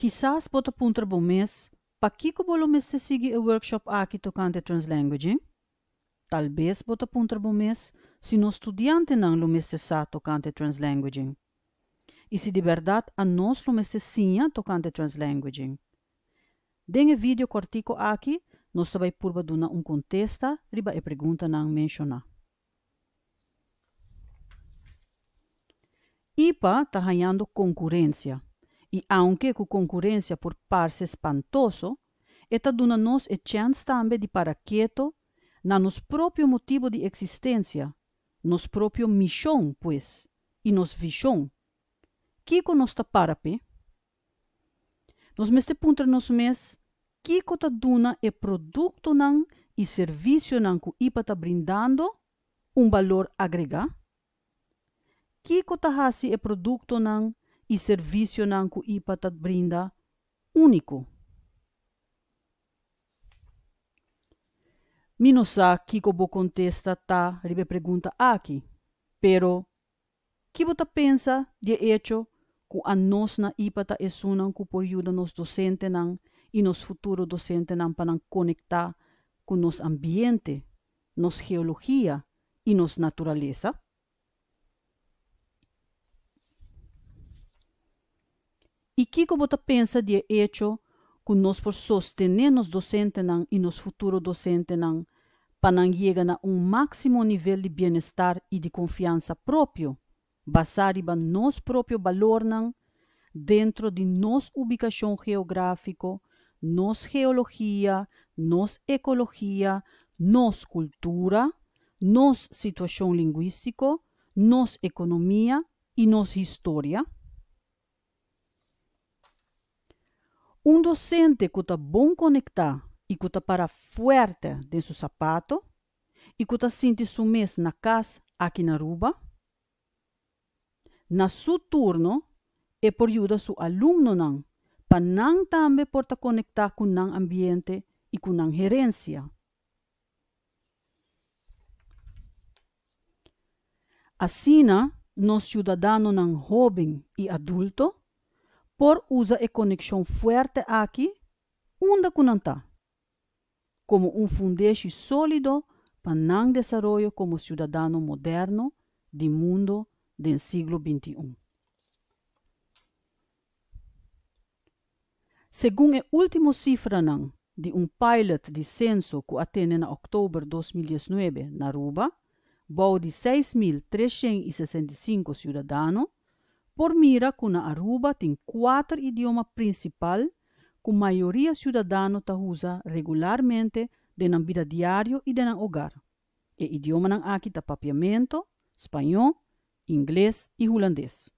Quizás bota punter bom mês, pa kiko bolo mes te sigi a workshop aqui tocante translanguaging? Talvez bota punter bom mês, se no estudiante não lo mes te sa tocante translanguaging. E se de verdade a nós lo mes te sinha tocante translanguaging. Dengue vídeo cortico aqui, nós também purba duna contesta, riba e pergunta não mencionar. IPA está ganhando concorrência. E aunque com concorrência por parse espantoso, está dando nos a chance também de parar quieto na nos próprio motivo de existência, nos próprio missão, pues, e nos visão. Kiko nos está para pé? Nos meste punter nos mes, Kiko está dando e produto nan e serviço nan que IPA está brindando valor agregado? Kiko está hasi e produto nan e serviço nan que IPA está brinda único. Mino sa Kiko bo contesta ta ribe pergunta aqui, pero Kiko ta pensa de hecho que a nos na IPA ta esunan que por ayuda nos docente nan e nos futuro docente nan para conectar com nos ambiente, nos geologia e nos natureza. E Kiko bota pensa de hecho que nós por sostener nos docentes e nos futuro docentes para chegar a máximo nível de bem-estar e de confiança próprio, basado em nos próprio valor dentro de nos ubicação geográfica, nos geologia, nos ecologia, nos cultura, nos situação linguística, nos economia e nos história. Docente que está bom conectar e que está para forte de seu sapato e que está sente su mês na casa aqui na Aruba, na seu turno é por ajudar su aluno não, para não também porta conectar com o ambiente e com a gerência. Assim, nos cidadãos jovem e adulto por usar a conexão forte aqui, onde kunanta, como fundamento sólido para o desenvolvimento como cidadão moderno do mundo do século XXI. Segundo a última cifra de pilot de censo que atende em outubro de 2019 na Aruba, bom de 6.365 cidadãos, por mira que na Aruba tem 4 idiomas principais que a maioria cidadãos usa regularmente na vida diária e no hogar. E idioma aqui é papiamento, espanhol, inglês e holandês.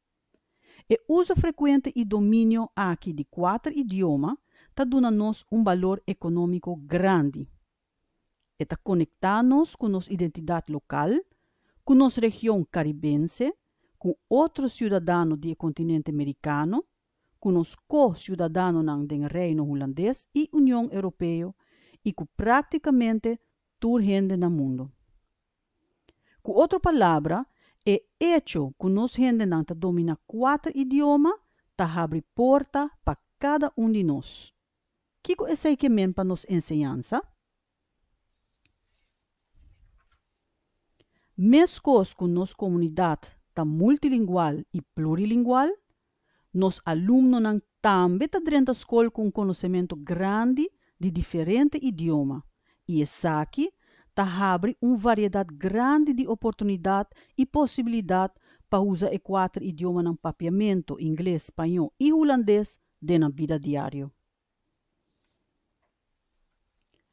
E uso frequente e domínio aqui de 4 idiomas está dando-nos valor econômico grande. E está conectando-nos com nossa identidade local, com nossa região caribense, com outros cidadãos do continente americano, com os co-cidadãos do Reino Holandês e União Europeia, e com praticamente toda gente no mundo. Com outra palavra, é hecho que nós gente que domina 4 idiomas, abre porta para cada de nós. Que é isso que men para nos ensinança? Mesmo com nossa comunidade multilingual e plurilingual, nos alunos também estão na escola com conhecimento grande de diferentes idiomas. E isso aqui abre uma variedade grande de oportunidades e possibilidades para usar os 4 idiomas no papiamento, inglês, espanhol e holandês na vida diária.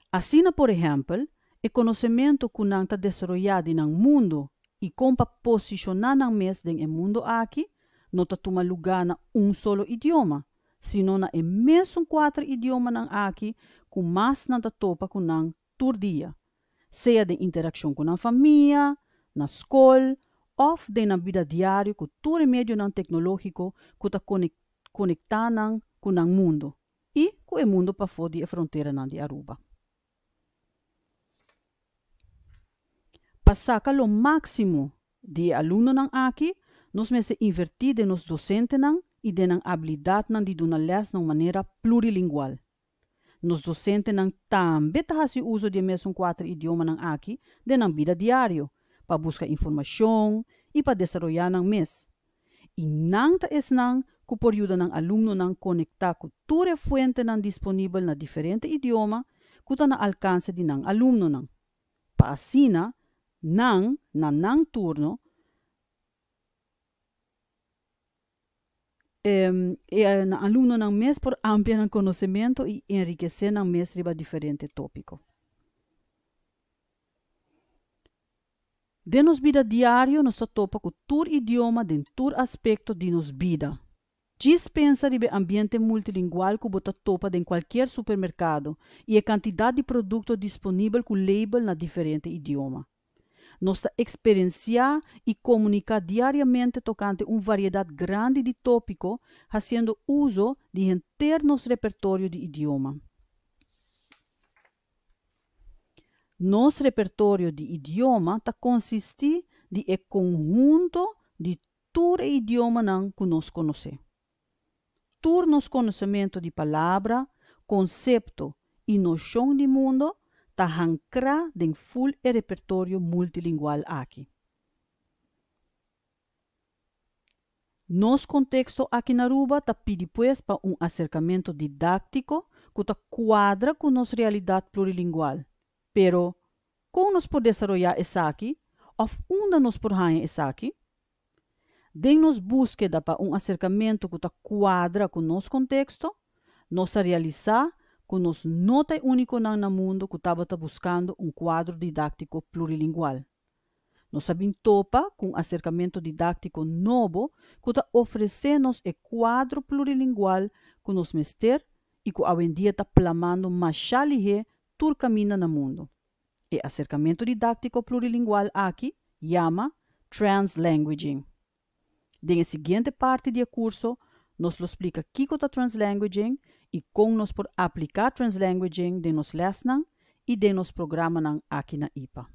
Assim, por exemplo, o conhecimento que não está desenvolvido no mundo e como posicionar no mundo aqui, não está tomando lugar em solo idioma, sino na mesmo 4 idiomas aqui, com mais não está topa com todo dia, seja de interação com a família, na escola, ou na vida diária, com todo meio tecnológico que está conectado com o mundo e com o mundo para fora da fronteira de Aruba. Para sacar o máximo de alunos aqui, nós vamos invertir nos docentes e de ng habilidade ng di les ng maneira plurilingual. Nos docentes ng também se uso de mesmo 4 idiomas ng aqui de ng vida diário, para buscar informação e para desenvolver ng mes. E não es nang que por ayuda ng aluno ng conectar com toda fuente ng disponível na diferente idioma que está na alcance de ng aluno ng. Pa asina, nang turno, na aluno ng mes por amplia ng conhecimento e enriquecer ng mes riba diferente tópico. De nos vida diário, nos topa com tur idioma den tur aspecto de nos vida. Dispensa ribe ambiente multilingual que bota topa em qualquer supermercado e a quantidade de produto disponível com label na diferente idioma. Nos experienciar e comunicar diariamente tocante variedade grande de tópico, fazendo uso de internos repertório de idioma. Nosso repertório de idioma consiste de conjunto de todo idioma que nós conhecemos. Todo nosso conhecimento de palavra, conceito e noção de mundo está ancrado em full repertório multilingual aqui. Nosso contexto aqui na Aruba pede pues para acercamento didático que quadra com nossa realidade plurilingual. Pero, como nos podemos desarrollar isso aqui? Ou onde nos podemos isso aqui? Den-nos búsqueda para acercamento que quadra com nosso contexto, nos realizar que nos não é único no mundo que estava buscando quadro didático plurilingual. Nós sabemos topa com acercamento didático novo que oferece-nos o quadro plurilingual que nos mester e que hoje em dia está plamando mais chalihe tur caminho no mundo. E acercamento didático plurilingual aqui chama translanguaging. Na seguinte parte do curso, nos explica o que é translanguaging e como nos por aplicar translanguaging de nos lesson e de nos programa aqui na IPA.